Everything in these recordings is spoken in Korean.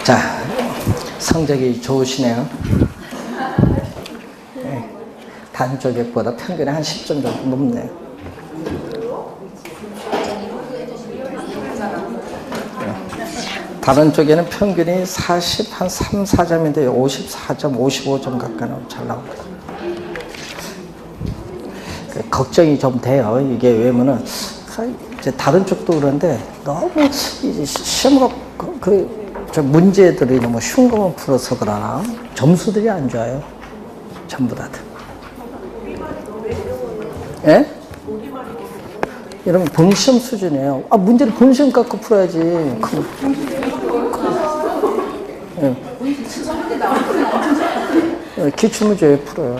자, 성적이 좋으시네요. 네, 다른 쪽보다 평균에 한 10점 정도 높네요. 다른 쪽에는 평균이 40, 한 3, 4점인데 54점, 55점 가까이 잘 나옵니다. 걱정이 좀 돼요. 이게 왜냐면은 이제 다른 쪽도 그런데 너무 시험과 저 문제들이 너무 쉬운 것만 풀어서 그러나 점수들이 안 좋아요. 전부 다들. 예? 여러분 본시험 수준이에요. 아, 문제를 본시험 갖고 풀어야지. 예. 기출문제 왜 풀어요?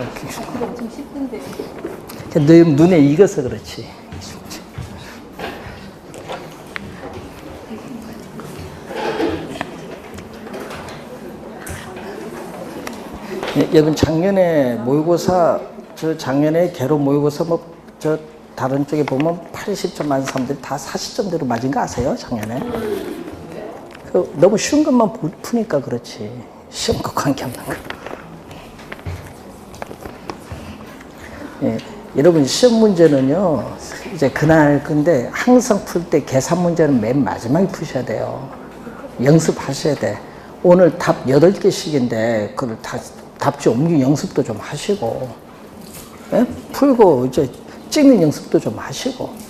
너 눈에 익어서 그렇지. 여러분 작년에 모의고사, 저 작년에 개로 모의고사 저 다른 쪽에 보면 80점 맞은 사람들이 다 40점대로 맞은 거 아세요? 작년에. 너무 쉬운 것만 푸니까 그렇지. 시험과 관계없는 거. 예, 여러분 시험 문제는요, 이제 그날 근데 항상 풀 때 계산 문제는 맨 마지막에 푸셔야 돼요. 연습하셔야 돼. 오늘 답 8개씩인데 그걸 답지 옮기 연습도 좀 하시고, 예? 풀고 이제 찍는 연습도 좀 하시고.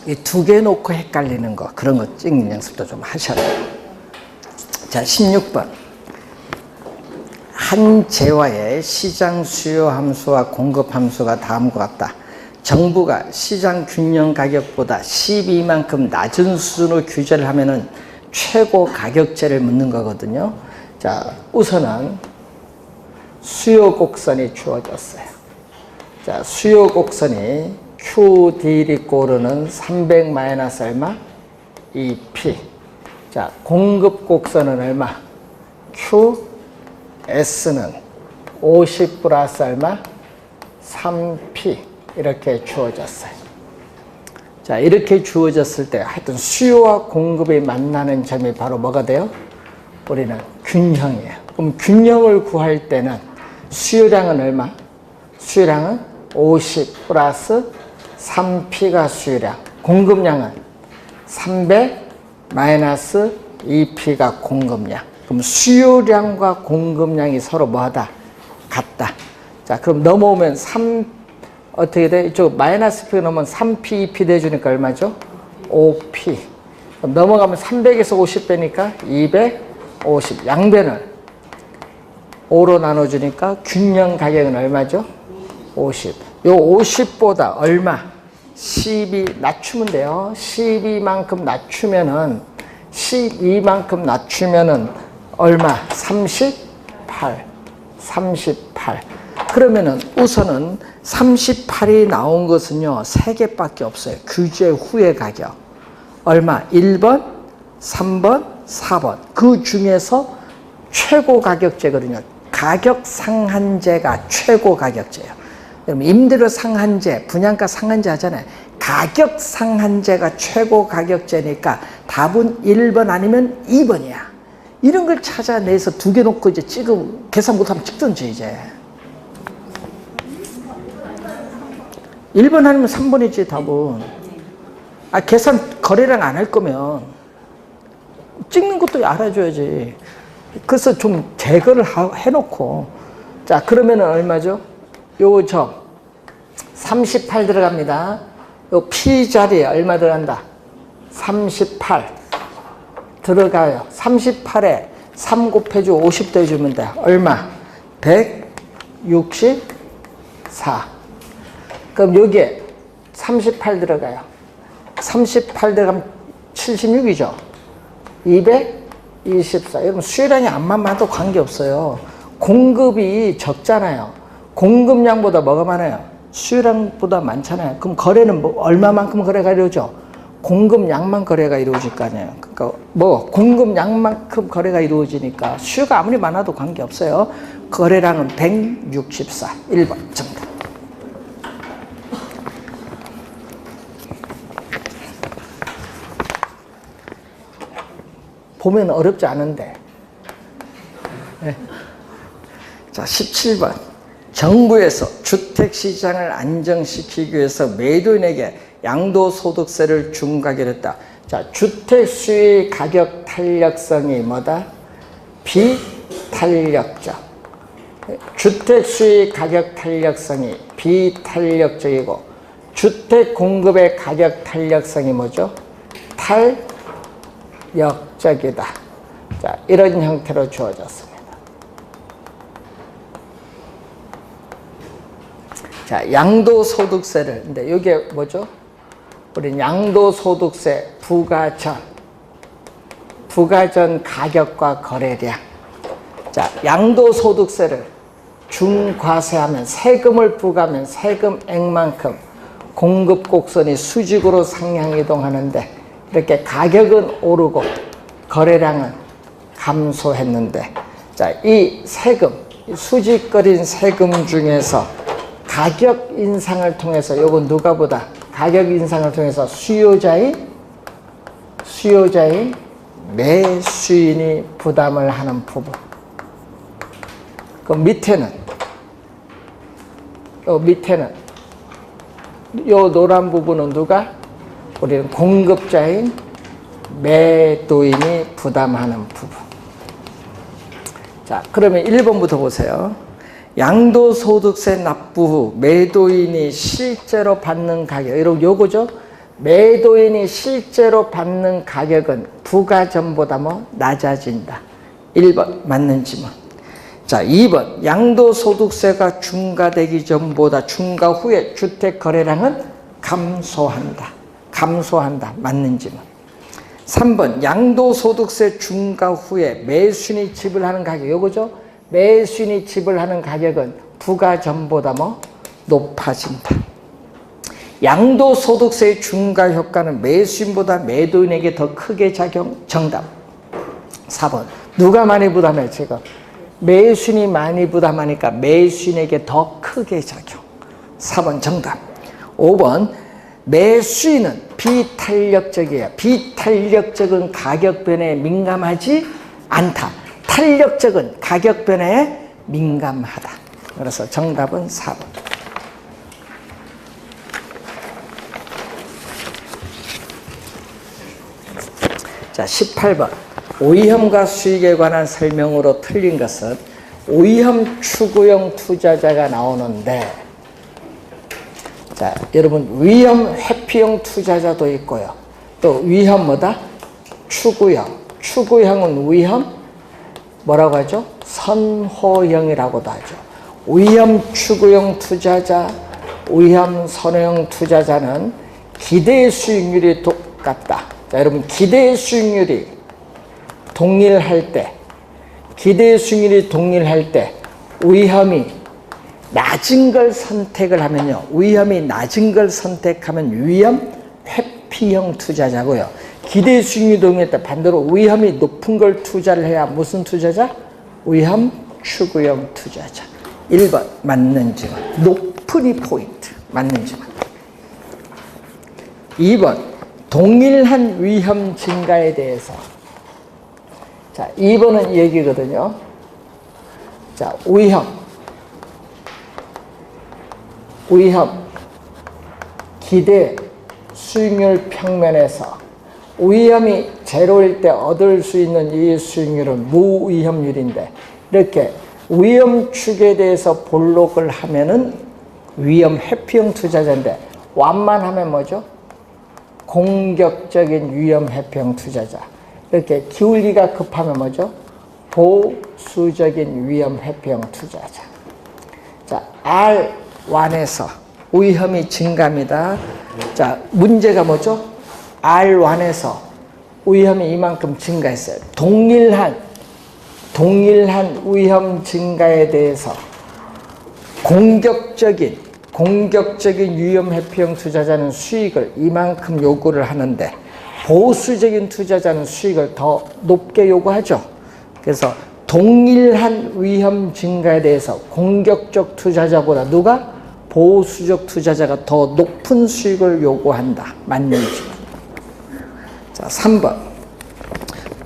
이 2개 놓고 헷갈리는 거, 그런 거 찍는 연습도 좀 하셔야 돼요. 자, 16번. 한 재화의 시장 수요 함수와 공급 함수가 다음과 같다. 정부가 시장 균형 가격보다 12만큼 낮은 수준으로 규제를 하면은 최고 가격제를 묻는 거거든요. 자, 우선은 수요 곡선이 주어졌어요. 자, 수요 곡선이 QD 이꼬르는 300 마이너스 얼마? 2P. 자, 공급 곡선은 얼마? QS는 50 플러스 얼마? 3P. 이렇게 주어졌어요. 자, 이렇게 주어졌을 때 하여튼 수요와 공급이 만나는 점이 바로 뭐가 돼요? 우리는 균형이에요. 그럼 균형을 구할 때는 수요량은 얼마? 수요량은 50 플러스 3P가 수요량, 공급량은 300 마이너스 2P가 공급량. 그럼 수요량과 공급량이 서로 뭐하다? 같다. 자, 그럼 넘어오면 어떻게 돼? 이쪽 마이너스 P가 넘으면 3P, 2P 돼주니까 얼마죠? 5P. 그럼 넘어가면 300에서 50 빼니까 250. 양변을 5로 나눠주니까 균형 가격은 얼마죠? 50. 요 50보다 얼마? 12 낮추면 돼요. 12만큼 낮추면은, 12만큼 낮추면은 얼마? 38. 38. 그러면은 우선은 38이 나온 것은요, 3개밖에 없어요. 규제 후의 가격. 얼마? 1번, 3번, 4번. 그 중에서 최고 가격제거든요. 가격 상한제가 최고 가격제예요. 그럼 임대료 상한제, 분양가 상한제 하잖아요. 가격 상한제가 최고 가격제니까 답은 1번 아니면 2번이야. 이런 걸 찾아내서 2개 놓고 이제 계산 못하면 찍든지 이제. 1번 아니면 3번이지 답은. 아, 계산 거래량 안 할 거면 찍는 것도 알아줘야지. 그래서 좀 제거를 해놓고. 자, 그러면은 얼마죠? 요 38 들어갑니다. 요 P 자리에 얼마 들어간다? 38 들어가요. 38에 3 곱해주고 50 더해주면 돼. 얼마? 164. 그럼 여기에 38 들어가요. 38 들어가면 76이죠. 224. 여러분 수요량이 안만 많아도 관계없어요. 공급이 적잖아요. 공급량보다 뭐가 많아요? 수요량보다 많잖아요. 그럼 거래는 얼마만큼 거래가 이루어져? 공급량만 거래가 이루어질 거 아니에요. 그러니까 뭐 공급량만큼 거래가 이루어지니까 수요가 아무리 많아도 관계없어요. 거래량은 164. 1번 정답. 보면 어렵지 않은데. 네. 자, 17번. 정부에서 주택시장을 안정시키기 위해서 매도인에게 양도소득세를 중과하기로 했다. 자, 주택수의 가격 탄력성이 뭐다? 비탄력적. 주택수의 가격 탄력성이 비탄력적이고 주택 공급의 가격 탄력성이 뭐죠? 탄력적이다. 자, 이런 형태로 주어졌습니다. 자, 양도소득세를, 근데 이게 뭐죠? 우리 양도소득세 부가전 가격과 거래량. 자, 양도소득세를 중과세하면 세금을 부과하면 세금액만큼 공급 곡선이 수직으로 상향 이동하는데 이렇게 가격은 오르고 거래량은 감소했는데, 자, 이 세금, 수직거린 세금 중에서 가격 인상을 통해서 요건 누가 보다? 가격 인상을 통해서 수요자인 매수인이 부담을 하는 부분. 그 밑에는 요 노란 부분은 누가? 우리는 공급자인 매도인이 부담하는 부분. 자, 그러면 1번부터 보세요. 양도소득세 납부 후 매도인이 실제로 받는 가격, 여러분 요거죠? 매도인이 실제로 받는 가격은 부가전보다 뭐 낮아진다. 1번 맞는 질문. 자, 2번 양도소득세가 중과되기 전보다 중과 후에 주택 거래량은 감소한다. 맞는 질문. 3번 양도소득세 중과 후에 매수인이 지불하는 가격, 요거죠? 매수인이 지불하는 가격은 부가전보다 뭐 높아진다. 양도소득세의 중과 효과는 매수인보다 매도인에게 더 크게 작용. 정답. 4번. 누가 많이 부담해 지금? 매수인이 많이 부담하니까 매수인에게 더 크게 작용. 4번 정답. 5번. 매수인은 비탄력적이에요. 비탄력적은 가격 변화에 민감하지 않다. 탄력적은 가격 변화에 민감하다. 그래서 정답은 4번. 자, 18번. 오위험과 수익에 관한 설명으로 틀린 것은 오위험 추구형 투자자가 나오는데, 자, 여러분 위험 회피형 투자자도 있고요. 또 위험 뭐다? 추구형. 추구형은 위험 뭐라고 하죠? 선호형이라고도 하죠. 위험 추구형 투자자, 위험 선호형 투자자는 기대 수익률이 똑같다. 자, 여러분 기대 수익률이 동일할 때 위험이 낮은 걸 선택을 하면요. 위험이 낮은 걸 선택하면 위험 회피형 투자자고요. 기대 수익률이 동일할 때 반대로 위험이 높은 걸 투자를 해야 무슨 투자자? 위험 추구형 투자자. 1번 맞는 질문. 높은이 포인트. 맞는 질문. 2번 동일한 위험 증가에 대해서. 자, 2번은 이 얘기거든요. 자, 위험 기대 수익률 평면에서 위험이 제로일 때 얻을 수 있는 이 수익률은 무위험률인데, 이렇게 위험 축에 대해서 볼록을 하면은 위험 회피형 투자자인데, 완만하면 뭐죠? 공격적인 위험 회피형 투자자. 이렇게 기울기가 급하면 뭐죠? 보수적인 위험 회피형 투자자. 자, R1에서 위험이 증가합니다. 자, 문제가 뭐죠? R1에서 위험이 이만큼 증가했어요. 동일한 위험 증가에 대해서 공격적인 공격적인 위험 회피형 투자자는 수익을 이만큼 요구를 하는데 보수적인 투자자는 수익을 더 높게 요구하죠. 그래서 동일한 위험 증가에 대해서 공격적 투자자보다 누가? 보수적 투자자가 더 높은 수익을 요구한다. 맞는지. 자, 3번.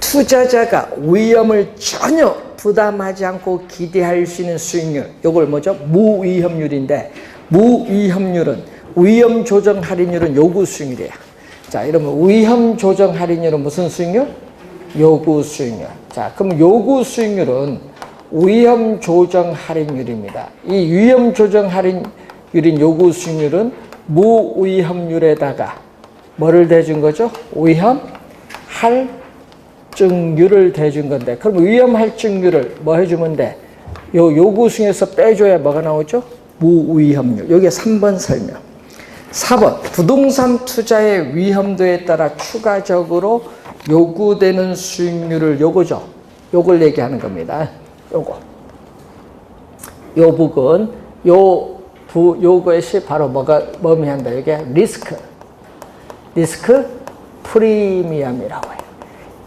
투자자가 위험을 전혀 부담하지 않고 기대할 수 있는 수익률. 이걸 뭐죠? 무위험률인데, 무위험률은 위험 조정 할인율은 요구 수익률이에요. 자, 이러면 위험 조정 할인율은 무슨 수익률? 요구 수익률. 자, 그럼 요구 수익률은 위험 조정 할인율입니다. 이 위험 조정 할인율인 요구 수익률은 무위험률에다가 뭐를 대준 거죠? 위험 할증률을 대준 건데, 그럼 위험 할증률을 뭐 해주면 돼? 요 요구 수익률에서 빼줘야 뭐가 나오죠? 무위험률. 요게 3번 설명. 4번. 부동산 투자의 위험도에 따라 추가적으로 요구되는 수익률을 요거죠. 요걸 얘기하는 겁니다. 요거. 요 부분, 요것이 바로 뭐가 의미한다. 이게 리스크 프리미엄이라고 해요.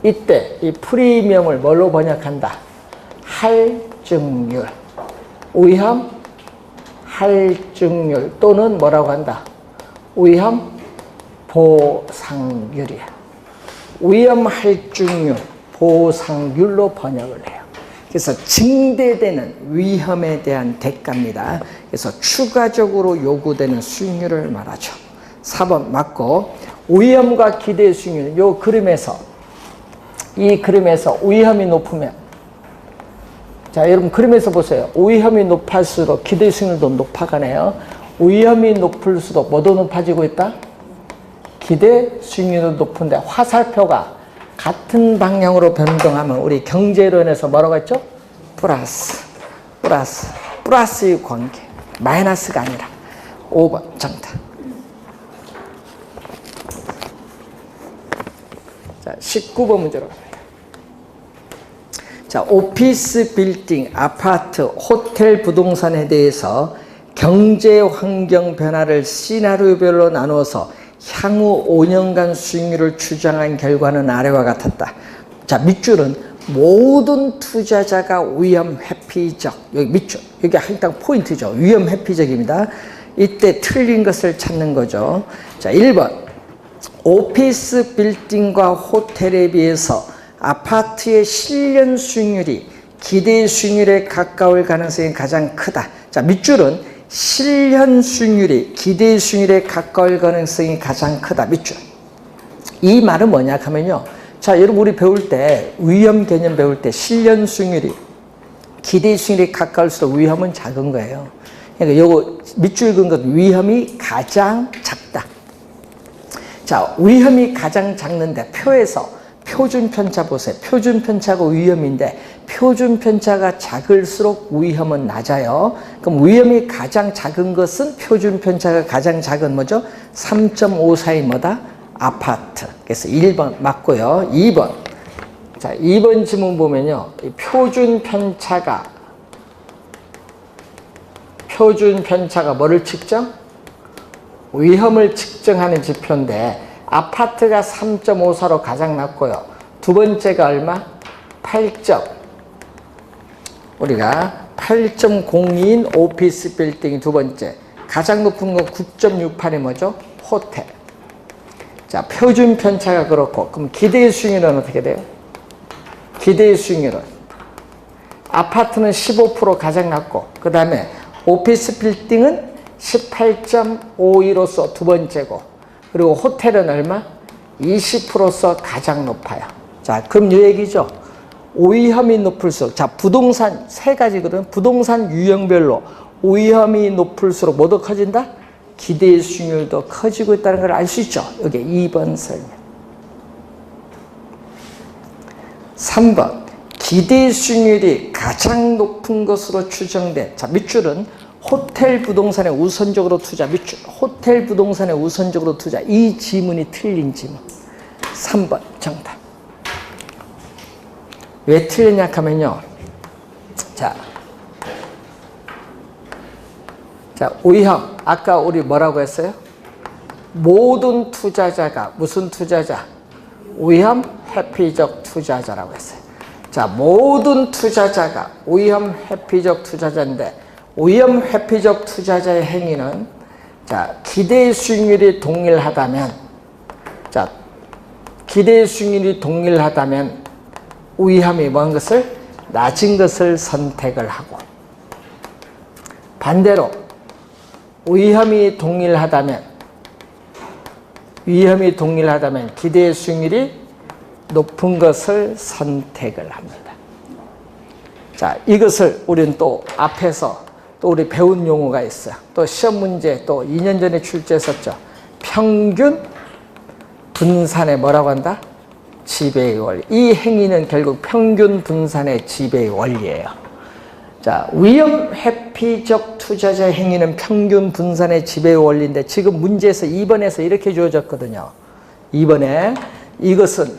이때 이 프리미엄을 뭘로 번역한다? 할증률. 위험 할증률 또는 뭐라고 한다? 위험 보상률이야. 위험 할증률, 보상률로 번역을 해요. 그래서 증대되는 위험에 대한 대가입니다. 그래서 추가적으로 요구되는 수익률을 말하죠. 4번 맞고, 위험과 기대 수익률. 요 그림에서, 이 그림에서 위험이 높으면, 자, 여러분 그림에서 보세요. 위험이 높을수록 기대 수익률도 높아가네요. 위험이 높을수록 뭐도 높아지고 있다? 기대 수익률도 높은데 화살표가 같은 방향으로 변동하면 우리 경제론에서 뭐라고 했죠? 플러스의 관계. 마이너스가 아니라. 5번 정답. 자, 19번 문제로 갑니다. 자, 오피스 빌딩, 아파트, 호텔 부동산에 대해서 경제 환경 변화를 시나리오별로 나누어서 향후 5년간 수익률을 추정한 결과는 아래와 같았다. 자, 밑줄은 모든 투자자가 위험 회피적. 여기 밑줄. 여기 일단 포인트죠. 위험 회피적입니다. 이때 틀린 것을 찾는 거죠. 자, 1번. 오피스 빌딩과 호텔에 비해서 아파트의 실현 수익률이 기대 수익률에 가까울 가능성이 가장 크다. 자, 밑줄은 실현 수익률이 기대 수익률에 가까울 가능성이 가장 크다. 밑줄. 이 말은 뭐냐 하면요. 자, 여러분 우리 배울 때 위험 개념 배울 때 실현 수익률이 기대 수익률에 가까울수록 위험은 작은 거예요. 그러니까 요거 밑줄 그은 것 위험이 가장 작다. 자, 위험이 가장 작는데 표에서 표준 편차 보세요. 표준 편차가 위험인데 표준 편차가 작을수록 위험은 낮아요. 그럼 위험이 가장 작은 것은 표준 편차가 가장 작은 뭐죠? 3.54의 뭐다? 아파트. 그래서 1번 맞고요. 2번. 자, 2번 지문 보면요. 이 표준 편차가 뭐를 측정? 위험을 측정하는 지표인데 아파트가 3.54로 가장 낮고요. 두 번째가 얼마? 8점. 우리가 8.02인 오피스 빌딩이 두 번째. 가장 높은 건 9.68이 뭐죠? 호텔. 자, 표준 편차가 그렇고, 그럼 기대 수익률은 어떻게 돼요? 기대 수익률은 아파트는 15% 가장 낮고, 그 다음에 오피스 빌딩은 18.52로서 두 번째고, 그리고 호텔은 얼마? 20%서 가장 높아요. 자, 그럼 이 얘기죠. 위험이 높을수록, 자, 부동산 세 가지거든. 부동산 유형별로 위험이 높을수록 뭐도 커진다? 기대 수익률도 커지고 있다는 걸 알 수 있죠. 여기 2번 설명. 3번. 기대 수익률이 가장 높은 것으로 추정된, 자, 밑줄은 호텔 부동산에 우선적으로 투자. 밑줄. 호텔 부동산에 우선적으로 투자. 이 지문이 틀린 지문. 3번 정답. 왜 틀리냐 하면요. 자, 자, 위험. 아까 우리 뭐라고 했어요? 모든 투자자가 무슨 투자자? 위험 회피적 투자자라고 했어요. 자, 모든 투자자가 위험 회피적 투자자인데 위험 회피적 투자자의 행위는 자, 기대 수익률이 동일하다면 자, 기대 수익률이 동일하다면 위험이 먼 것을 낮은 것을 선택을 하고 반대로 위험이 동일하다면 기대 수익률이 높은 것을 선택을 합니다. 자, 이것을 우리는 또 앞에서 또 우리 배운 용어가 있어요. 또 시험 문제 또 2년 전에 출제했었죠. 평균 분산의 뭐라고 한다? 지배의 원리. 이 행위는 결국 평균 분산의 지배의 원리예요. 자, 위험 회피적 투자자의 행위는 평균 분산의 지배의 원리인데 지금 문제에서 2번에서 이렇게 주어졌거든요. 2번에 이것은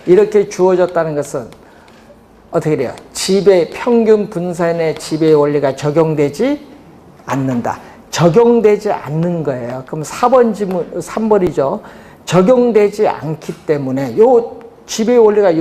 이렇게 주어졌다는 것은 어떻게 돼요? 평균 분산의 지배의 원리가 적용되지 않는다. 적용되지 않는 거예요. 그럼 4번 지문, 3번이죠. 적용되지 않기 때문에 요 지배의 원리가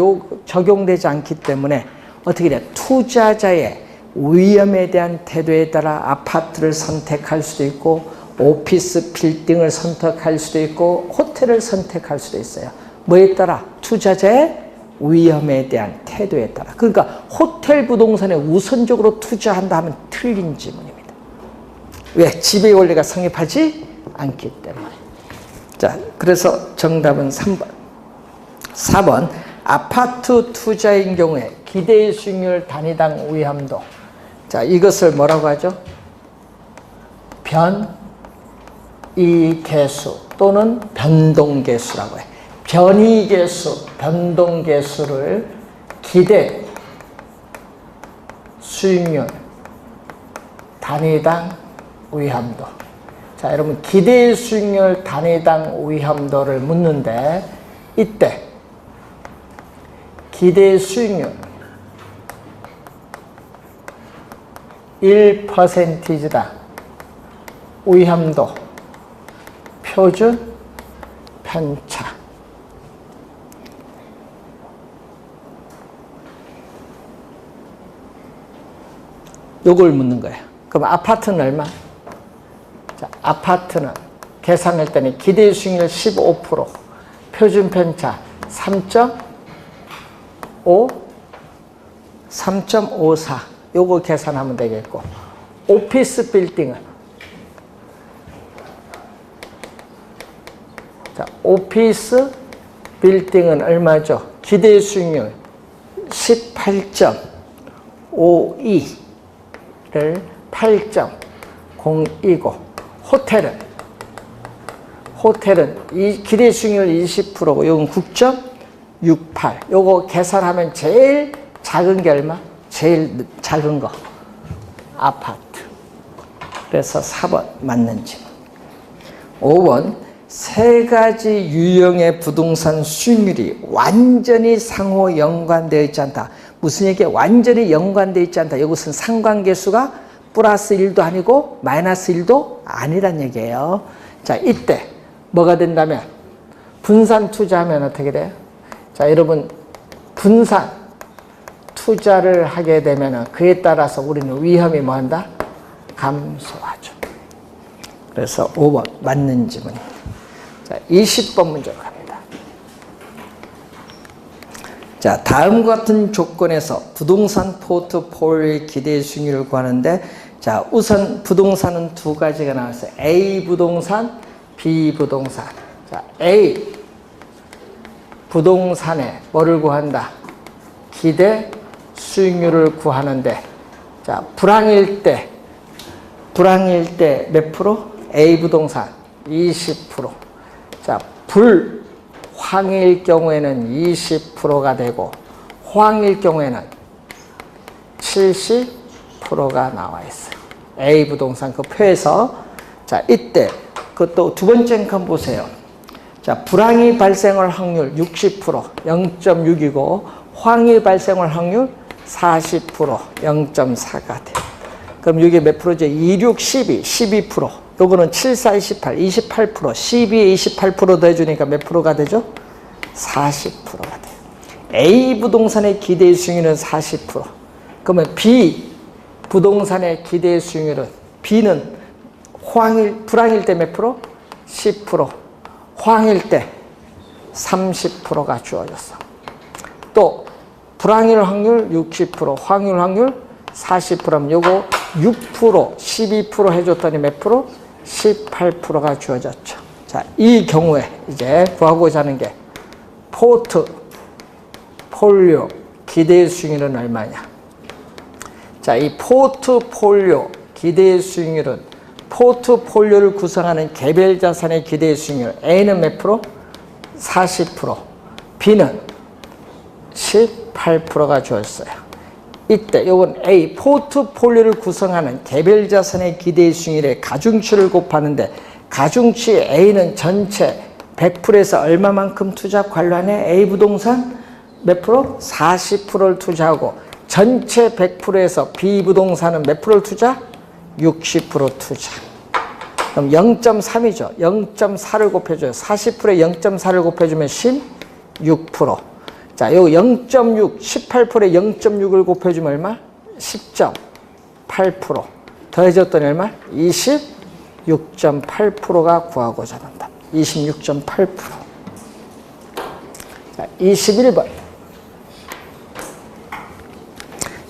적용되지 않기 때문에 어떻게 돼요? 투자자의 위험에 대한 태도에 따라 아파트를 선택할 수도 있고 오피스 빌딩을 선택할 수도 있고 호텔을 선택할 수도 있어요. 뭐에 따라? 투자자의 위험에 대한 태도에 따라. 그러니까 호텔 부동산에 우선적으로 투자한다 하면 틀린 지문입니다. 왜? 지배의 원리가 성립하지 않기 때문에. 자, 그래서 정답은 3번. 4번. 아파트 투자인 경우에 기대 수익률 단위당 위험도. 자, 이것을 뭐라고 하죠? 변이계수 또는 변동계수라고 해요. 변이계수, 변동계수를 기대 수익률 단위당 위험도. 자, 여러분 기대 수익률 단위당 위험도를 묻는데 이때 기대 수익률 1%당 위험도 표준 편차. 요걸 묻는 거예요. 그럼 아파트는 얼마? 자, 아파트는 계산할 때는 기대 수익률 15%, 표준 편차 3.5, 3.54. 요거 계산하면 되겠고, 오피스 빌딩은 자, 오피스 빌딩은 얼마죠? 기대 수익률 18.52를 8.0이고 호텔은 이 기대 수익률 20%고 요건 9.68. 요거 계산하면 제일 작은 게 얼마? 제일 작은 거 아파트. 그래서 4번 맞는 질문. 5번 세 가지 유형의 부동산 수익률이 완전히 상호 연관되어 있지 않다. 무슨 얘기야? 완전히 연관되어 있지 않다. 이것은 상관계수가 플러스 1도 아니고 마이너스 1도 아니란 얘기예요. 자, 이때 뭐가 된다면 분산 투자하면 어떻게 돼요? 자, 여러분 분산 투자를 하게 되면 그에 따라서 우리는 위험이 뭐한다? 감소하죠. 그래서 5번 맞는 질문입니다. 자, 20번 문제로 갑니다. 자, 다음과 같은 조건에서 부동산 포트폴리오의 기대 수익률을 구하는데 자, 우선 부동산은 두 가지가 나왔어요. A 부동산, B 부동산. 자, A 부동산에 뭐를 구한다? 기대 수익률을 구하는데 자, 불황일 때 몇 프로? A 부동산 20%. 자, 불황일 경우에는 20%가 되고 호황일 경우에는 70%가 나와 있어요. A 부동산 그 표에서 자, 이때 그것도 두 번째 한번 보세요. 자, 불황이 발생할 확률 60%, 0.6이고 호황이 발생할 확률 40%, 0.4가 돼요. 그럼 이게 몇 프로죠? 26, 12, 12%. 요거는 7, 4, 28, 28%. 12에 28% 더해주니까 몇 프로가 되죠? 40%가 돼요. A 부동산의 기대 수익률은 40%. 그러면 B 부동산의 기대 수익률은 B는 불황일 때 몇 프로? 10%. 호황일 때 30%가 주어졌어. 또 불황일 확률 60%, 호황일 확률 40%면 요거 6%, 12% 해줬더니 몇 프로? 18%가 주어졌죠. 자, 이 경우에 이제 구하고자 하는 게 포트폴리오 기대 수익률은 얼마냐? 자, 이 포트폴리오 기대 수익률은 포트폴리오를 구성하는 개별 자산의 기대 수익률 A는 몇 프로? 40%, B는 18%가 주어졌어요. 이때 요건 A 포트폴리오를 구성하는 개별 자산의 기대 수익률의 가중치를 곱하는데 가중치 A는 전체 100%에서 얼마만큼 투자 관련해? A 부동산 몇 프로? 40%를 투자하고 전체 100%에서 B 부동산은 몇 프로를 투자? 60% 투자. 그럼 0.3이죠. 0.4를 곱해줘요. 40%에 0.4를 곱해주면 16%. 자, 요 0.6, 18%에 0.6을 곱해주면 얼마? 10.8%. 더해졌더니 얼마? 26.8%가 구하고자 한다. 26.8%. 자, 21번.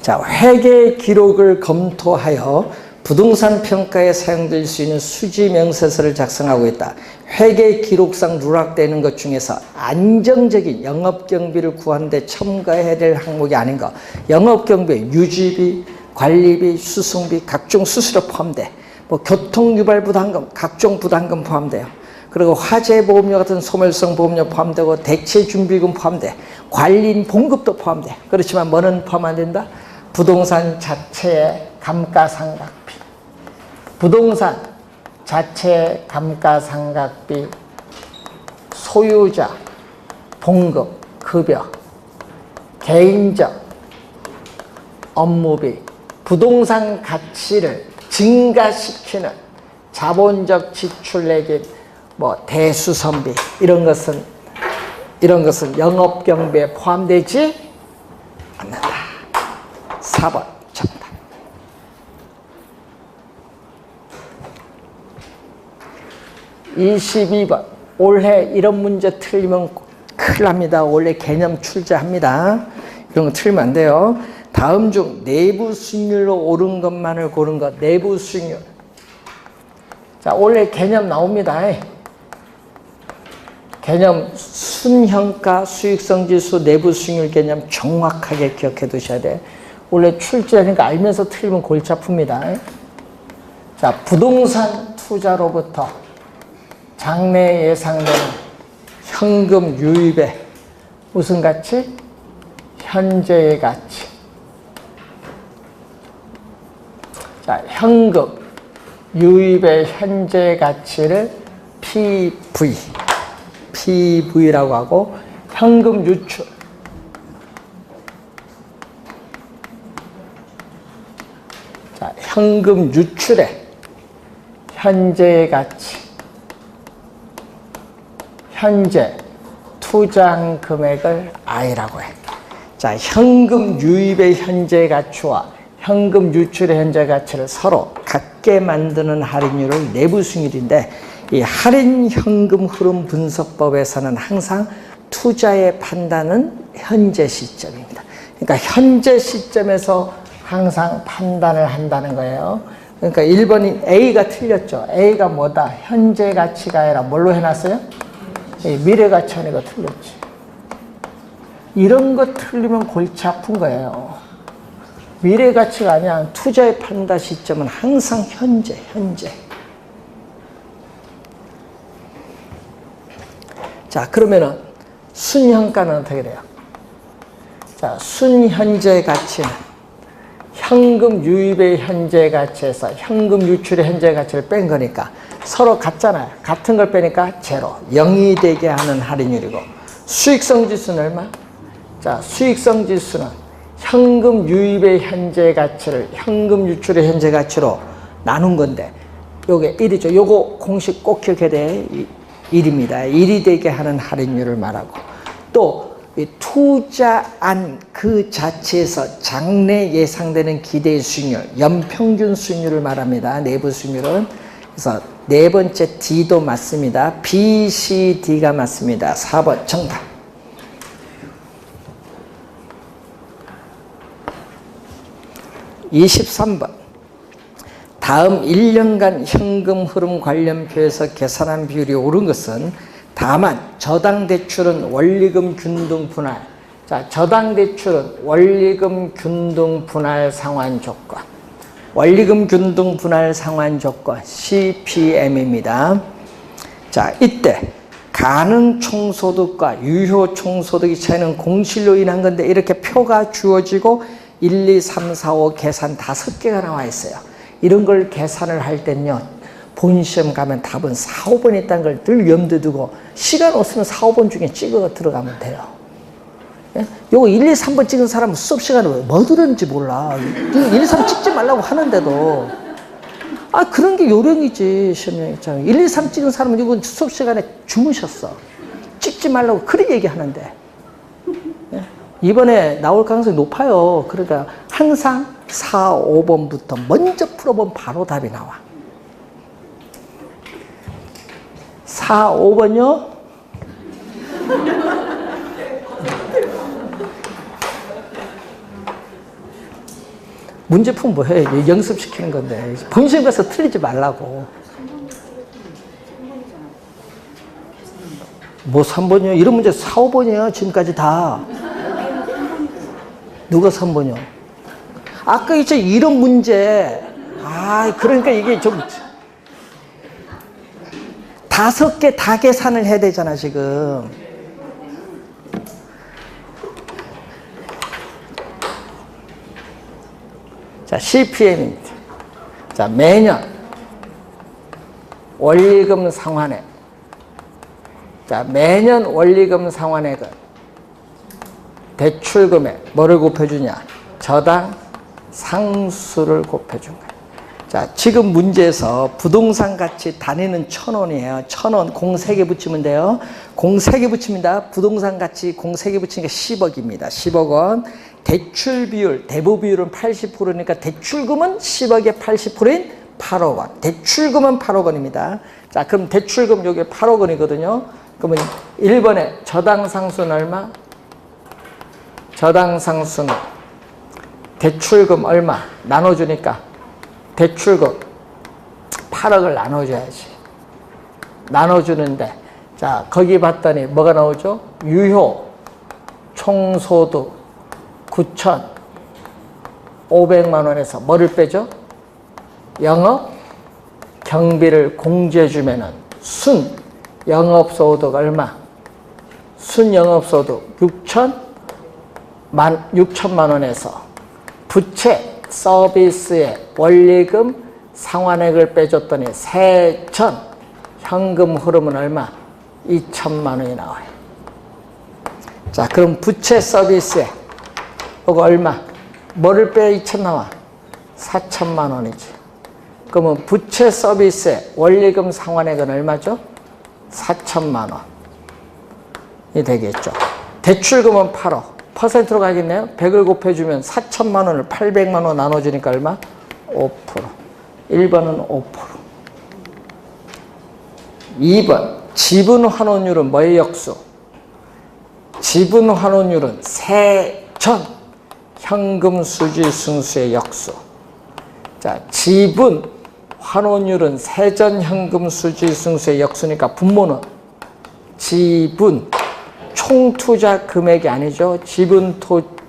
자, 회계 기록을 검토하여 부동산 평가에 사용될 수 있는 수지 명세서를 작성하고 있다. 회계 기록상 누락되는 것 중에서 안정적인 영업 경비를 구하는데 첨가해야 될 항목이 아닌 거. 영업 경비, 유지비, 관리비, 수송비, 각종 수수료 포함돼. 뭐 교통 유발 부담금, 각종 부담금 포함돼요. 그리고 화재 보험료 같은 소멸성 보험료 포함되고 대체 준비금 포함돼. 관리인 봉급도 포함돼. 그렇지만 뭐는 포함 안 된다? 부동산 자체의 감가상각비, 부동산 자체의 감가상각비, 소유자, 봉급, 급여, 개인적 업무비, 부동산 가치를 증가시키는 자본적 지출 내지 뭐 대수선비 이런 것은 영업경비에 포함되지 않는다. 4번 정답. 22번. 올해 이런 문제 틀리면 큰일 납니다. 올해 개념 출제합니다. 이런 거 틀리면 안 돼요. 다음 중 내부 수익률로 오른 것만을 고른 것. 내부 수익률. 자, 올해 개념 나옵니다. 개념 순형가 수익성지수 내부 수익률 개념 정확하게 기억해 두셔야 돼. 원래 출제하니까 알면서 틀리면 골치 아픕니다. 자, 부동산 투자로부터 장래에 예상되는 현금 유입의 무슨 가치? 현재의 가치. 자, 현금 유입의 현재 가치를 PV라고 하고, 현금 유출. 자, 현금 유출의 현재의 가치. 현재 투자한 금액을 I라고 해. 자, 현금 유입의 현재 가치와 현금 유출의 현재 가치를 서로 같게 만드는 할인율을 내부 수익률인데, 이 할인 현금 흐름 분석법에서는 항상 투자의 판단은 현재 시점입니다. 그러니까 현재 시점에서 항상 판단을 한다는 거예요. 그러니까 1번인 A가 틀렸죠. A가 뭐다? 현재 가치가 아니라 뭘로 해놨어요? 미래 가치 하니까 틀렸지. 이런 거 틀리면 골치 아픈 거예요. 미래 가치가 아니야. 투자의 판단 시점은 항상 현재. 자, 그러면은 순현가는 어떻게 돼요? 자, 순현재 가치는 현금 유입의 현재 가치에서 현금 유출의 현재 가치를 뺀 거니까 서로 같잖아요. 같은 걸 빼니까 제로, 0이 되게 하는 할인율이고, 수익성 지수는 얼마? 자, 수익성 지수는 현금 유입의 현재 가치를 현금 유출의 현재 가치로 나눈 건데 요게 1이죠. 요거 공식 꼭 기억해야 돼. 1입니다. 1이 되게 하는 할인율을 말하고 또 투자한 그 자체에서 장래 예상되는 기대 수익률, 연평균 수익률을 말합니다. 내부 수익률은. 그래서 네 번째 D도 맞습니다. B, C, D가 맞습니다. 4번 정답. 23번. 다음 1년간 현금 흐름 관련표에서 계산한 비율이 옳은 것은 다만 저당 대출은 원리금 균등 분할. 자, 저당 대출은 원리금 균등 분할 상환 조건. 원리금 균등 분할 상환 조건 CPM입니다. 자, 이때 가능 총소득과 유효 총소득의 차이는 공실로 인한 건데 이렇게 표가 주어지고 1, 2, 3, 4, 5 계산 5개가 나와 있어요. 이런 걸 계산을 할 때는요. 본시험 가면 답은 4, 5번 있다는 걸 늘 염두에 두고 시간 없으면 4, 5번 중에 찍어 들어가면 돼요. 예? 요거 1, 2, 3번 찍은 사람은 수업 시간에 뭐 들었는지 몰라. 1, 2, 3 찍지 말라고 하는데도 그런 게 요령이지. 시험장 입장에 1, 2, 3 찍은 사람은 이건 수업 시간에 주무셨어. 찍지 말라고 그렇게 얘기하는데 예? 이번에 나올 가능성이 높아요. 그러니까 항상 4, 5번부터 먼저 풀어보면 바로 답이 나와. 4, 5번요? 문제 풀면 뭐해? 연습시키는 건데. 본시험 가서 틀리지 말라고. 뭐 3번이요? 이런 문제 4, 5번이에요. 지금까지 다. 누가 3번이요? 아까 이제 이런 문제. 그러니까 이게 좀 5개 다 계산을 해야 되잖아, 지금. 자, CPM입니다. 자, 매년 원리금 상환액. 자, 매년 원리금 상환액은 대출금액 뭐를 곱해주냐? 저당 상수를 곱해준 거예요. 자, 지금 문제에서 부동산 가치 단위는 1,000원이에요. 1,000원 공 3개 붙이면 돼요. 공 3개 붙입니다. 부동산 가치 공 3개 붙이니까 10억입니다. 10억 원. 대출 비율, 대부 비율은 80%니까 대출금은 10억에 80%인 8억 원. 대출금은 8억 원입니다. 자, 그럼 대출금 여기 8억 원이거든요. 그러면 1번에 저당 상수는 얼마? 저당 상수는 대출금 얼마? 나눠주니까 대출금 8억을 나눠줘야지. 나눠주는데 자, 거기 봤더니 뭐가 나오죠? 유효 총소득 9,500만 원에서 뭐를 빼죠? 영업 경비를 공제해주면은 순 영업소득 얼마? 순 영업소득 6천만 원에서 부채 서비스의 원리금 상환액을 빼줬더니 세전 현금 흐름은 얼마? 2천만 원이 나와요. 자, 그럼 부채 서비스에 이거 얼마? 뭐를 빼야 2천 나와? 4천만 원이지. 그러면 부채 서비스에 원리금 상환액은 얼마죠? 4천만 원이 되겠죠. 대출금은 8억. 퍼센트로 가겠네요. 100을 곱해주면 4천만 원을 800만 원 나눠주니까 얼마? 5%. 1번은 5%. 2번. 지분 환원율은 뭐의 역수? 지분 환원율은 세전 현금 수지 승수의 역수. 자, 지분 환원율은 세전 현금 수지 승수의 역수니까 분모는 지분 총 투자 금액이 아니죠. 지분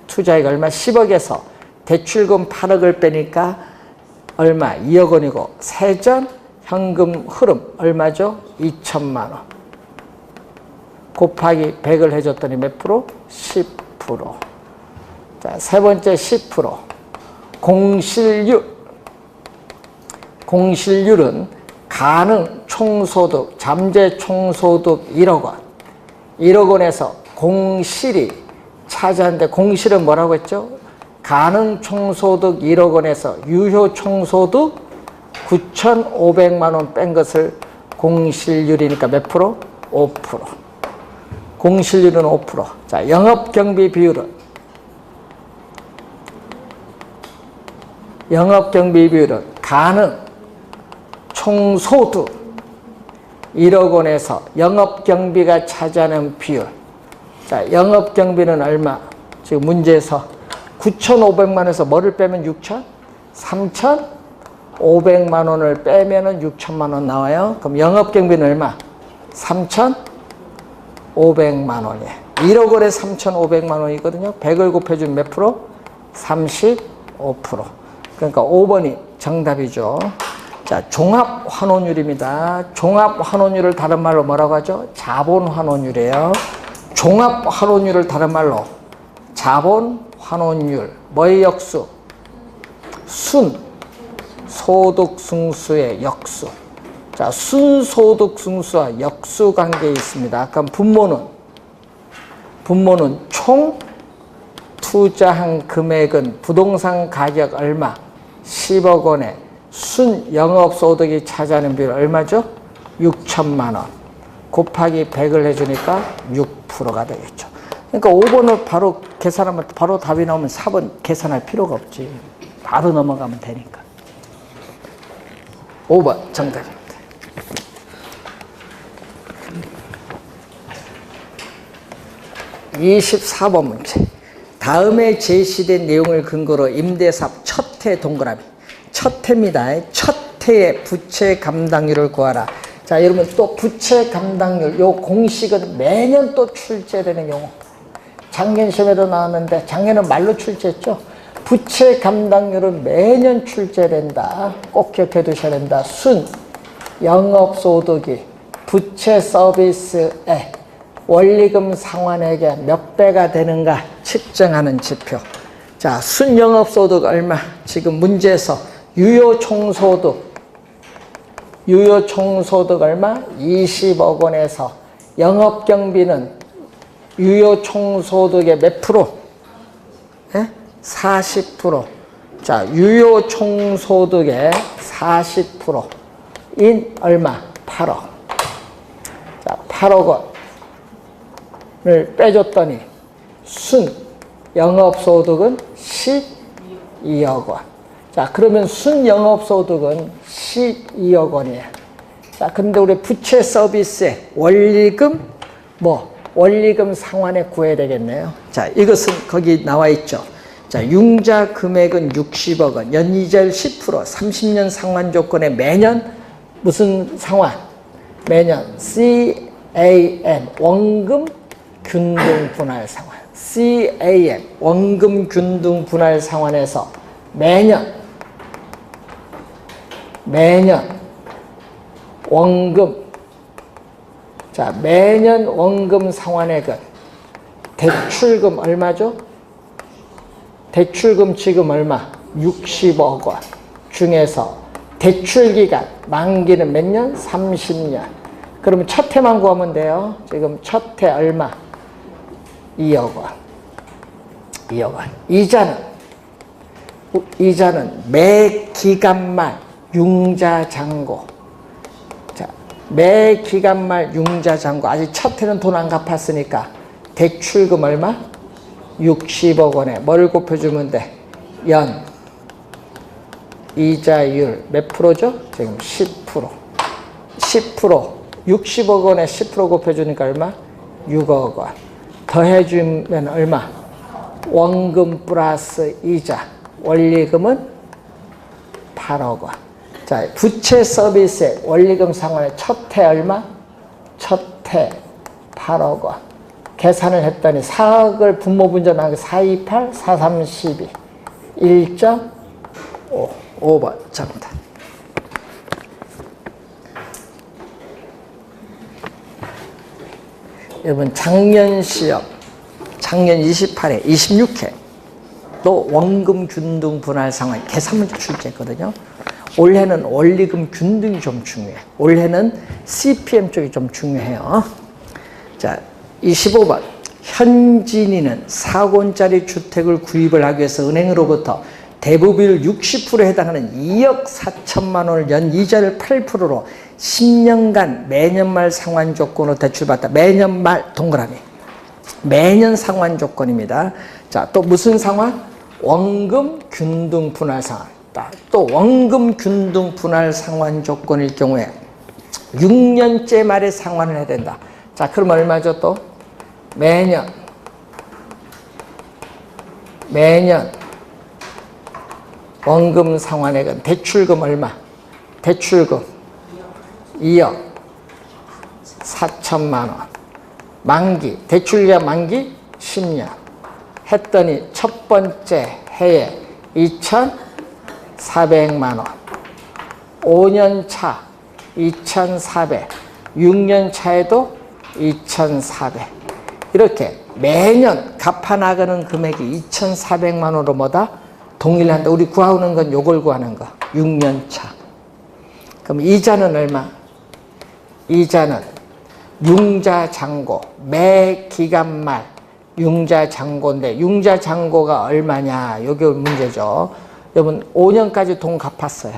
투자액 얼마? 10억에서 대출금 8억을 빼니까 얼마? 2억 원이고 세전 현금 흐름 얼마죠? 2천만 원. 곱하기 100을 해줬더니 몇 프로? 10%. 자, 세 번째 10%. 공실률. 공실률은 가능 총소득, 잠재 총소득 1억 원. 1억 원에서 공실이 차지하는데 공실은 뭐라고 했죠? 가능 총소득 1억 원에서 유효 총소득 9,500만 원 뺀 것을 공실률이니까 몇 프로? 5%. 공실률은 5%. 자, 영업경비 비율은? 영업경비 비율은 가능 총소득 1억 원에서 영업경비가 차지하는 비율. 자, 영업경비는 얼마? 지금 문제에서 9,500만 원에서 뭐를 빼면 6천? 3,500만 원을 빼면은 6천만 원 나와요. 그럼 영업경비는 얼마? 3,500만 원이에요. 1억 원에 3,500만 원이거든요. 100을 곱해주면 몇 프로? 35%. 그러니까 5번이 정답이죠. 자, 종합환원율입니다. 종합환원율을 다른 말로 뭐라고 하죠? 자본환원율이에요. 종합환원율을 다른 말로 자본환원율. 뭐의 역수? 순소득승수의 역수. 자, 순소득승수와 역수 관계에 있습니다. 그럼 분모는 총 투자한 금액은 부동산 가격 얼마? 10억 원에 순 영업소득이 차지하는 비율 얼마죠? 6천만 원. 곱하기 100을 해주니까 6%가 되겠죠. 그러니까 5번을 바로 계산하면 바로 답이 나오면 4번 계산할 필요가 없지. 바로 넘어가면 되니까. 5번 정답입니다. 24번 문제. 다음에 제시된 내용을 근거로 임대사업 첫 해 동그라미. 첫 해입니다. 첫 해의 부채 감당률을 구하라. 자, 여러분 또 부채 감당률 요 공식은 매년 또 출제되는 용어. 작년 시험에도 나왔는데 작년은 말로 출제했죠. 부채 감당률은 매년 출제된다. 꼭 기억해 두셔야 된다. 순 영업소득이 부채 서비스에 원리금 상환액의 몇 배가 되는가 측정하는 지표. 자, 순영업소득 얼마? 지금 문제에서 유효총소득 얼마? 20억 원에서 영업경비는 유효총소득의 몇 프로? 네? 40%. 자, 유효총소득의 40%인 얼마? 8억. 자, 8억 원을 빼줬더니 순 영업소득은 12억 원. 자, 그러면 순 영업소득은 12억 원이에요. 자, 근데 우리 부채 서비스에 원리금, 원리금 상환액 구해야 되겠네요. 자, 이것은 거기 나와 있죠. 자, 융자 금액은 60억 원, 연이자율 10%, 30년 상환 조건에 매년 무슨 상환? 매년 CAM, 원금 균등 분할 상환. CAM, 원금 균등 분할 상환에서 매년 원금, 자, 매년 원금 상환액은 대출금 얼마죠? 대출금 지금 얼마? 60억 원 중에서 대출기간 만기는 몇 년? 30년. 그러면 첫 해만 구하면 돼요. 지금 첫 해 얼마? 2억 원. 2억 원. 이자는 매 기간 말 융자잔고. 자, 매 기간 말 융자잔고. 아직 첫 해는 돈 안 갚았으니까 대출금 얼마? 60억 원에 뭘 곱해주면 돼? 연. 이자율 몇 프로죠? 지금 10%. 10%. 60억 원에 10% 곱해주니까 얼마? 6억 원. 더해주면 얼마? 원금 플러스 이자. 원리금은 8억 원. 자, 부채 서비스의 원리금 상환의 첫 해 얼마? 첫 해 8억 원. 계산을 했더니 4억을 분모 분전하고 428, 4312. 1.5. 5번 정답. 여러분 작년 시험, 작년 28회, 26회 또 원금 균등 분할 상환 계산 문제 출제했거든요. 올해는 원리금 균등이 좀 중요해. 올해는 CPM 쪽이 좀 중요해요. 자, 25번. 현진이는 4권짜리 주택을 구입을 하기 위해서 은행으로부터 대부비율 60%에 해당하는 2억 4천만 원을 연 이자를 8%로 10년간 매년 말 상환 조건으로 대출받다. 매년 말 동그라미. 매년 상환 조건입니다. 자, 또 무슨 상환? 원금 균등 분할 상환. 또 원금 균등 분할 상환 조건일 경우에 6년째 말에 상환을 해야 된다. 자, 그럼 얼마죠 또? 매년 원금 상환액은 대출금 얼마? 대출금 2억 4천만 원. 만기, 대출기간 만기 10년. 했더니 첫 번째 해에 2,400만 원. 5년 차 2,400. 6년 차에도 2,400. 이렇게 매년 갚아나가는 금액이 2,400만 원으로 뭐다? 동일한다. 우리 구하는 건 요걸 구하는 거. 6년 차. 그럼 이자는 얼마? 이자는 융자잔고. 매 기간 말 융자잔고인데 융자잔고가 얼마냐? 요게 문제죠. 여러분 5년까지 돈 갚았어요.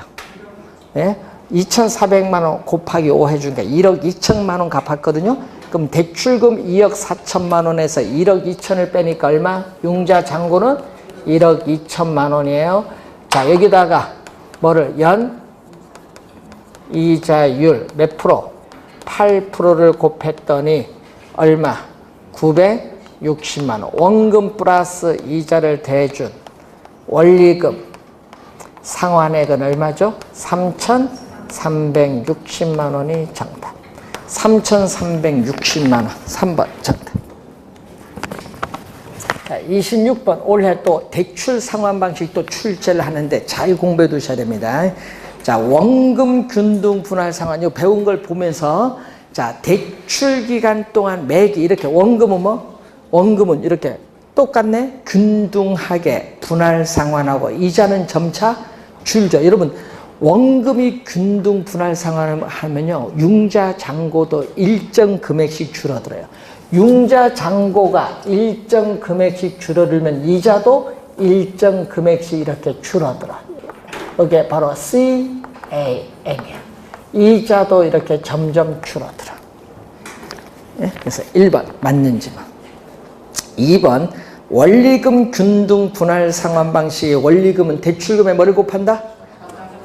네? 2,400만 원 곱하기 5 해주니까 1억 2천만 원 갚았거든요. 그럼 대출금 2억 4천만 원에서 1억 2천을 빼니까 얼마? 융자잔고는 1억 2천만 원이에요. 자, 여기다가 뭐를 연 이자율 몇 프로? 8%를 곱했더니 얼마? 960만 원. 원금 플러스 이자를 대준 원리금 상환액은 얼마죠? 3,360만 원이 정답. 3,360만 원. 3번 정답. 자, 26번 올해 또 대출 상환 방식도 출제를 하는데 잘 공부해 두셔야 됩니다. 자, 원금 균등 분할 상환 이거 배운 걸 보면서 자, 대출 기간 동안 매기 이렇게 원금은 뭐? 원금은 이렇게 똑같네. 균등하게 분할 상환하고 이자는 점차 줄죠. 여러분 원금이 균등 분할 상환을 하면요. 융자 잔고도 일정 금액씩 줄어들어요. 융자 잔고가 일정 금액씩 줄어들면 이자도 일정 금액씩 이렇게 줄어들어. 이게 바로 CAN이야. 이자도 이렇게 점점 줄어들어. 예? 그래서 1번 맞는지만. 2번 원리금 균등 분할 상환 방식의 원리금은 대출금에 뭐를 곱한다?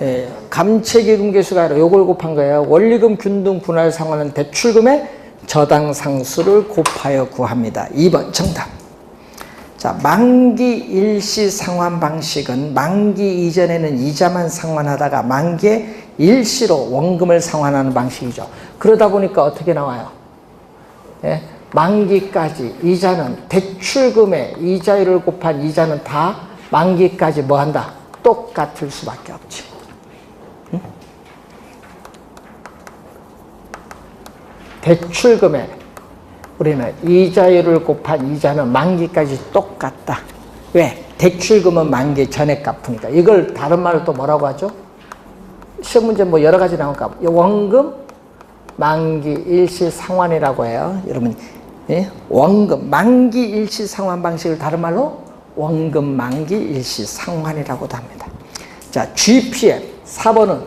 예, 감채기금 계수가 아니라 요걸 곱한 거예요. 원리금 균등 분할 상환은 대출금의 저당 상수를 곱하여 구합니다. 2번 정답. 자, 만기 일시 상환 방식은 만기 이전에는 이자만 상환하다가 만기에 일시로 원금을 상환하는 방식이죠. 그러다 보니까 어떻게 나와요? 예? 만기까지 이자는 대출금의 이자율을 곱한 이자는 다 만기까지 뭐 한다? 똑같을 수밖에 없지. 응? 대출금에 우리는 이자율을 곱한 이자는 만기까지 똑같다. 왜? 대출금은 만기 전에 갚으니까. 이걸 다른 말로 또 뭐라고 하죠? 시험 문제 뭐 여러 가지 나올까? 원금 만기 일시 상환이라고 해요. 여러분, 예? 원금 만기 일시 상환 방식을 다른 말로 원금 만기 일시 상환이라고도 합니다. 자, GPM 4번은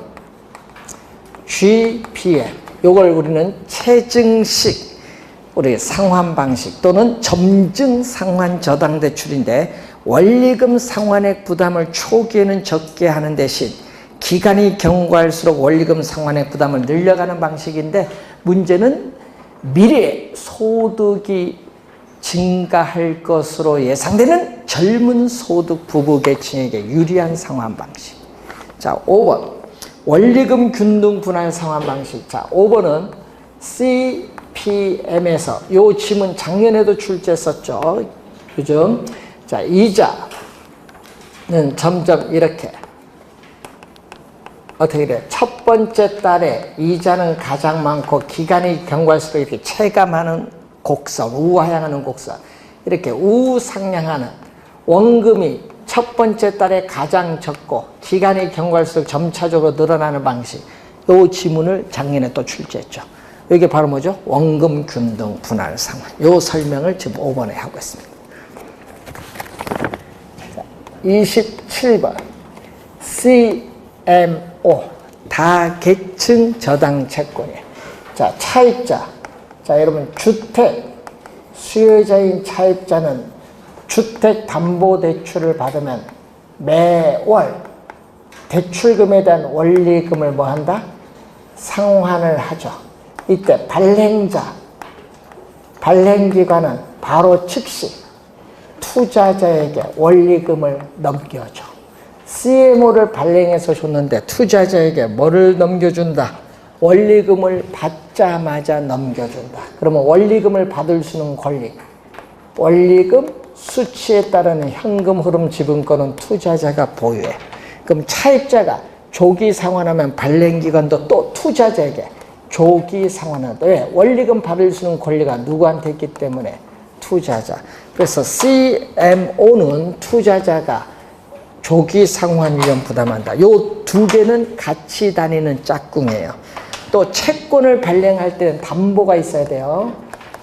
GPM 요걸 우리는 체증식 우리 상환 방식 또는 점증 상환 저당 대출인데 원리금 상환액 부담을 초기에는 적게 하는 대신 기간이 경과할수록 원리금 상환액 부담을 늘려가는 방식인데 문제는 미래에 소득이 증가할 것으로 예상되는 젊은 소득 부부 계층에게 유리한 상환 방식. 자, 5번 원리금 균등 분할 상환 방식. 자, 5번은 CPM에서 요 지문 작년에도 출제했었죠. 요즘 자, 이자는 점점 이렇게 어떻게 돼? 첫 번째 달에 이자는 가장 많고 기간이 경과할수록 이렇게 체감하는 곡선, 우하향하는 곡선, 이렇게 우상향하는 원금이 첫 번째 달에 가장 적고 기간이 경과할수록 점차적으로 늘어나는 방식. 이 지문을 작년에 또 출제했죠. 이게 바로 뭐죠? 원금 균등 분할 상환. 요 설명을 지금 5번에 하고 있습니다. 27번 CMO 다계층 저당 채권이에요. 자, 차입자. 자, 여러분 주택 수요자인 차입자는 주택담보대출을 받으면 매월 대출금에 대한 원리금을 뭐 한다? 상환을 하죠. 이때 발행기관은 바로 즉시 투자자에게 원리금을 넘겨줘. CMO를 발행해서 줬는데 투자자에게 뭐를 넘겨준다? 원리금을 받자마자 넘겨준다. 그러면 원리금을 받을 수 있는 권리, 원리금 수치에 따르는 현금 흐름 지분권은 투자자가 보유해. 그럼 차입자가 조기 상환하면 발행기관도 또 투자자에게 조기 상환한다. 왜? 원리금 받을 수 있는 권리가 누구한테 있기 때문에 투자자. 그래서 CMO는 투자자가 조기 상환 위험 부담한다. 요 두 개는 같이 다니는 짝꿍이에요. 또 채권을 발행할 때는 담보가 있어야 돼요.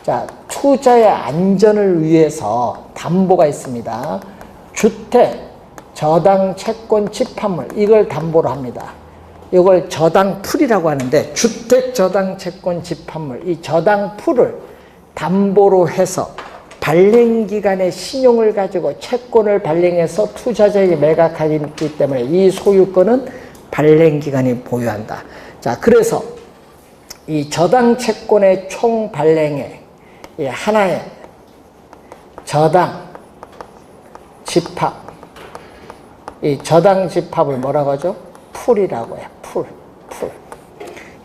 자, 투자의 안전을 위해서 담보가 있습니다. 주택, 저당 채권 집합물, 이걸 담보로 합니다. 이걸 저당풀이라고 하는데, 주택 저당 채권 집합물, 이 저당풀을 담보로 해서 발행기관의 신용을 가지고 채권을 발행해서 투자자에게 매각하기 때문에 이 소유권은 발행기관이 보유한다. 자, 그래서 이 저당 채권의 총 발행에 이 하나의 저당 집합, 이 저당 집합을 뭐라고 하죠? 풀이라고 해요. 풀.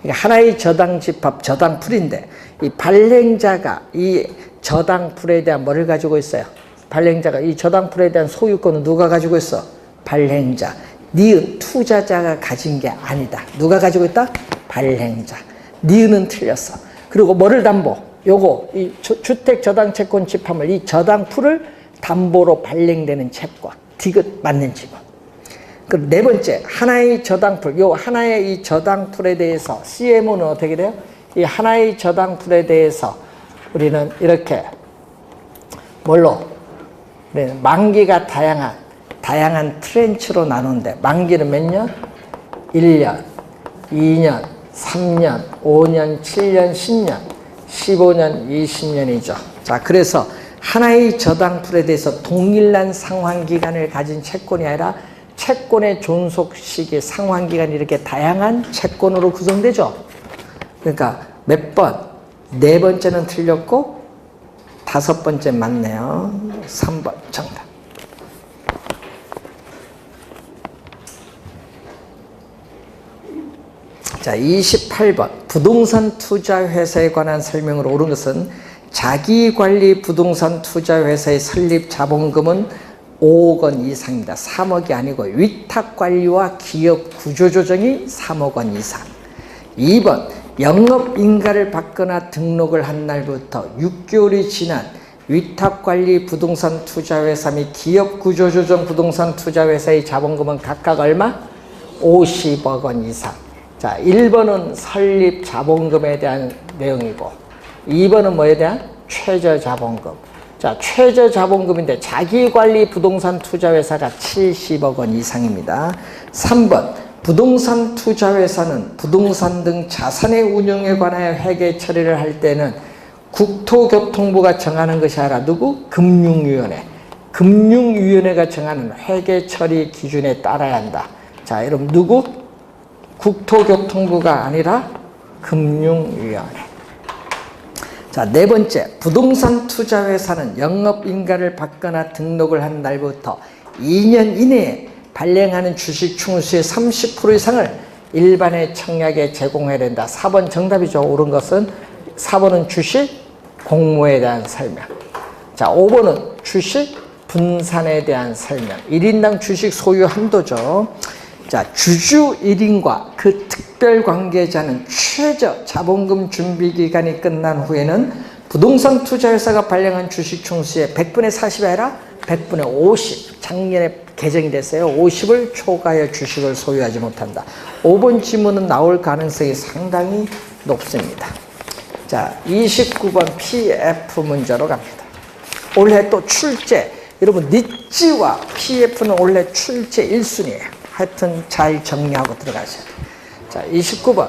그러니까 하나의 저당 집합, 저당 풀인데 이 발행자가 이 저당 풀에 대한 뭐를 가지고 있어요? 발행자가 이 저당 풀에 대한 소유권은 누가 가지고 있어? 발행자. 니은 투자자가 가진 게 아니다. 누가 가지고 있다? 발행자. 니은은 틀렸어. 그리고 뭐를 담보? 요거 이 주택 저당 채권 집합물, 이 저당 풀을 담보로 발행되는 채권. 디귿 맞는 지분. 그럼 네 번째, 하나의 저당풀. 요 하나의 이 저당풀에 대해서 CMO는 어떻게 돼요? 이 하나의 저당풀에 대해서 우리는 이렇게 뭘로? 네, 만기가 다양한 트렌치로 나누는데, 만기는 몇 년? 1년, 2년, 3년, 5년, 7년, 10년, 15년, 20년이죠. 자, 그래서 하나의 저당풀에 대해서 동일한 상환기간을 가진 채권이 아니라 채권의 존속 시기, 상환기간이 이렇게 다양한 채권으로 구성되죠. 그러니까 몇 번? 네 번째는 틀렸고 다섯 번째 맞네요. 3번 정답. 자, 28번 부동산 투자 회사에 관한 설명으로 옳은 것은 자기관리 부동산 투자 회사의 설립 자본금은 5억 원 이상입니다. 3억이 아니고 위탁관리와 기업 구조조정이 3억 원 이상. 2번 영업인가를 받거나 등록을 한 날부터 6개월이 지난 위탁관리 부동산 투자회사 및 기업 구조조정 부동산 투자회사의 자본금은 각각 얼마? 50억 원 이상. 자, 1번은 설립 자본금에 대한 내용이고 2번은 뭐에 대한? 최저 자본금. 자, 최저 자본금인데 자기관리 부동산 투자회사가 70억 원 이상입니다. 3번 부동산 투자회사는 부동산 등 자산의 운용에 관하여 회계 처리를 할 때는 국토교통부가 정하는 것이 아니라 누구? 금융위원회. 금융위원회가 정하는 회계 처리 기준에 따라야 한다. 자, 여러분 누구? 국토교통부가 아니라 금융위원회. 자, 네 번째, 부동산 투자회사는 영업인가를 받거나 등록을 한 날부터 2년 이내에 발행하는 주식 충수의 30% 이상을 일반의 청약에 제공해야 된다. 4번 정답이죠. 옳은 것은 4번은 주식 공모에 대한 설명. 자, 5번은 주식 분산에 대한 설명. 1인당 주식 소유 한도죠. 자, 주주 1인과 그 특별 관계자는 최저 자본금 준비 기간이 끝난 후에는 부동산 투자회사가 발행한 주식 충수의 100분의 40이 아니라 100분의 50. 작년에 개정이 됐어요. 50을 초과하여 주식을 소유하지 못한다. 5번 지문은 나올 가능성이 상당히 높습니다. 자, 29번 PF 문제로 갑니다. 올해 또 출제. 여러분, 니찌와 PF는 올해 출제 1순위예요. 하여튼 잘 정리하고 들어가셔야 돼요. 자, 29번.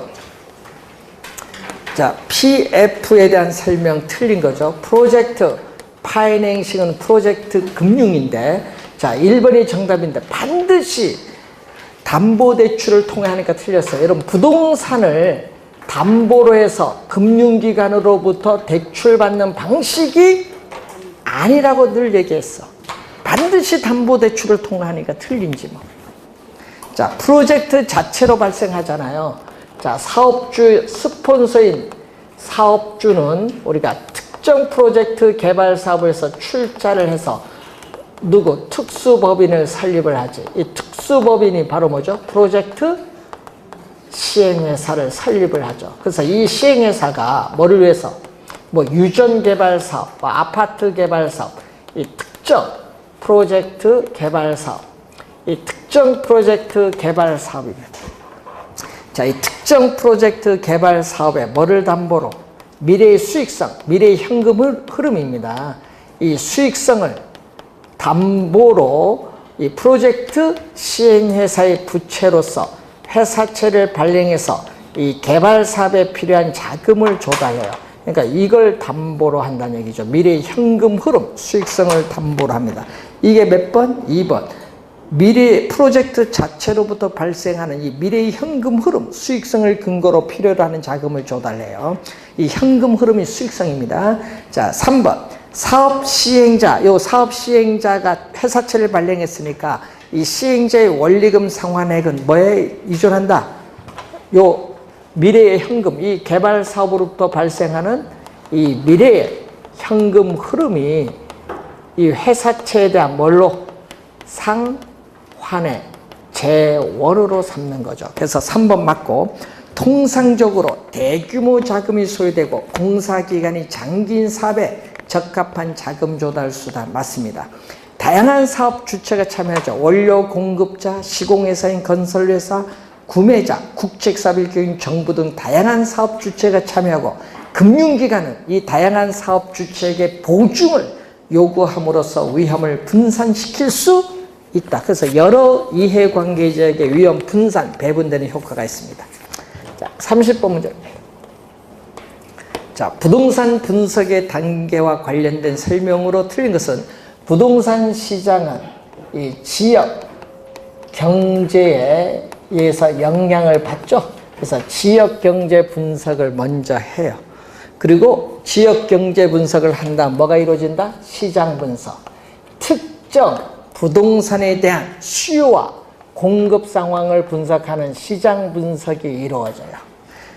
자, PF에 대한 설명 틀린 거죠. 프로젝트 파이낸싱은 프로젝트 금융인데, 자, 1번이 정답인데 반드시 담보대출을 통해 하니까 틀렸어요. 여러분, 부동산을 담보로 해서 금융기관으로부터 대출받는 방식이 아니라고 늘 얘기했어. 반드시 담보대출을 통해 하니까 틀린지 뭐. 자, 프로젝트 자체로 발생하잖아요. 자, 사업주 스폰서인 사업주는 우리가 특정 프로젝트 개발 사업에서 출자를 해서 누구 특수법인을 설립을 하지. 이 특수법인이 바로 뭐죠? 프로젝트 시행회사를 설립을 하죠. 그래서 이 시행회사가 뭐를 위해서 뭐 유전 개발 사업, 뭐 아파트 개발 사업, 이 특정 프로젝트 개발 사업, 이 특정 프로젝트 개발 사업입니다. 자, 이 특정 프로젝트 개발 사업에 뭐를 담보로? 미래의 수익성, 미래의 현금 흐름입니다. 이 수익성을 담보로 이 프로젝트 시행회사의 부채로서 회사채를 발행해서 이 개발 사업에 필요한 자금을 조달해요. 그러니까 이걸 담보로 한다는 얘기죠. 미래의 현금 흐름, 수익성을 담보로 합니다. 이게 몇 번? 2번. 미래 프로젝트 자체로부터 발생하는 이 미래의 현금 흐름, 수익성을 근거로 필요로 하는 자금을 조달해요. 이 현금 흐름이 수익성입니다. 자, 3번. 사업 시행자, 요 사업 시행자가 회사채를 발행했으니까 이 시행자의 원리금 상환액은 뭐에 의존한다? 요 미래의 현금, 이 개발 사업으로부터 발생하는 이 미래의 현금 흐름이 이 회사채에 대한 뭘로? 상환의 재원으로 삼는 거죠. 그래서 3번 맞고, 통상적으로 대규모 자금이 소요되고 공사기간이 장기인 사업에 적합한 자금 조달 수단 맞습니다. 다양한 사업 주체가 참여하죠. 원료 공급자, 시공회사인 건설회사, 구매자, 국책사업일교인 정부 등 다양한 사업 주체가 참여하고, 금융기관은 이 다양한 사업 주체에게 보증을 요구함으로써 위험을 분산시킬 수 있다. 그래서 여러 이해관계자에게 위험 분산, 배분되는 효과가 있습니다. 자, 30번 문제입니다. 자, 부동산 분석의 단계와 관련된 설명으로 틀린 것은, 부동산 시장은 이 지역 경제에 의해서 영향을 받죠. 그래서 지역 경제 분석을 먼저 해요. 그리고 지역 경제 분석을 한 다음 뭐가 이루어진다? 시장 분석. 특정 부동산에 대한 수요와 공급 상황을 분석하는 시장 분석이 이루어져요.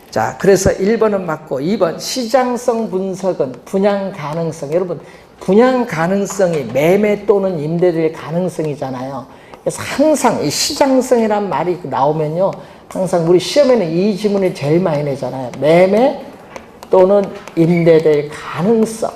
자, 그래서 1번은 맞고, 2번 시장성 분석은 분양 가능성. 여러분, 분양 가능성이 매매 또는 임대될 가능성이잖아요. 그래서 항상 이 시장성이란 말이 나오면요, 항상 우리 시험에는 이 지문을 제일 많이 내잖아요. 매매 또는 임대될 가능성.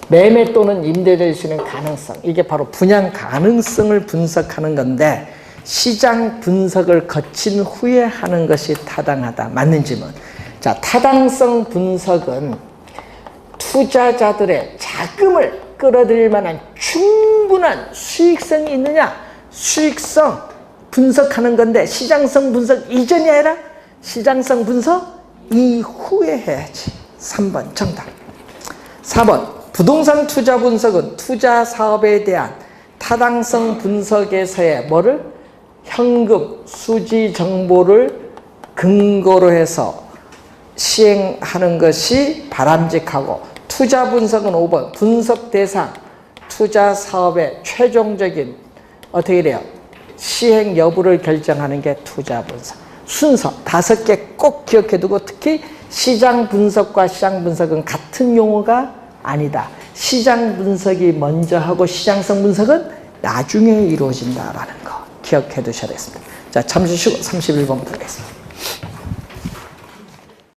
매매 또는 임대될 수 있는 가능성. 이게 바로 분양 가능성을 분석하는 건데, 시장 분석을 거친 후에 하는 것이 타당하다. 맞는 질문. 자, 타당성 분석은 투자자들의 자금을 끌어들일 만한 충분한 수익성이 있느냐, 수익성 분석하는 건데, 시장성 분석 이전이 아니라 시장성 분석 이후에 해야지. 3번 정답. 4번 부동산 투자 분석은 투자 사업에 대한 타당성 분석에서의 뭐를? 현금 수지 정보를 근거로 해서 시행하는 것이 바람직하고, 투자 분석은 5번 분석 대상 투자 사업의 최종적인 어떻게 돼요? 시행 여부를 결정하는 게 투자 분석. 순서 5개 꼭 기억해 두고, 특히 시장 분석과 시장 분석은 같은 용어가 아니다. 시장 분석이 먼저 하고 시장성 분석은 나중에 이루어진다라는 거 기억해 두셔야 되겠습니다. 자, 잠시 쉬고 31번부터 하겠습니다.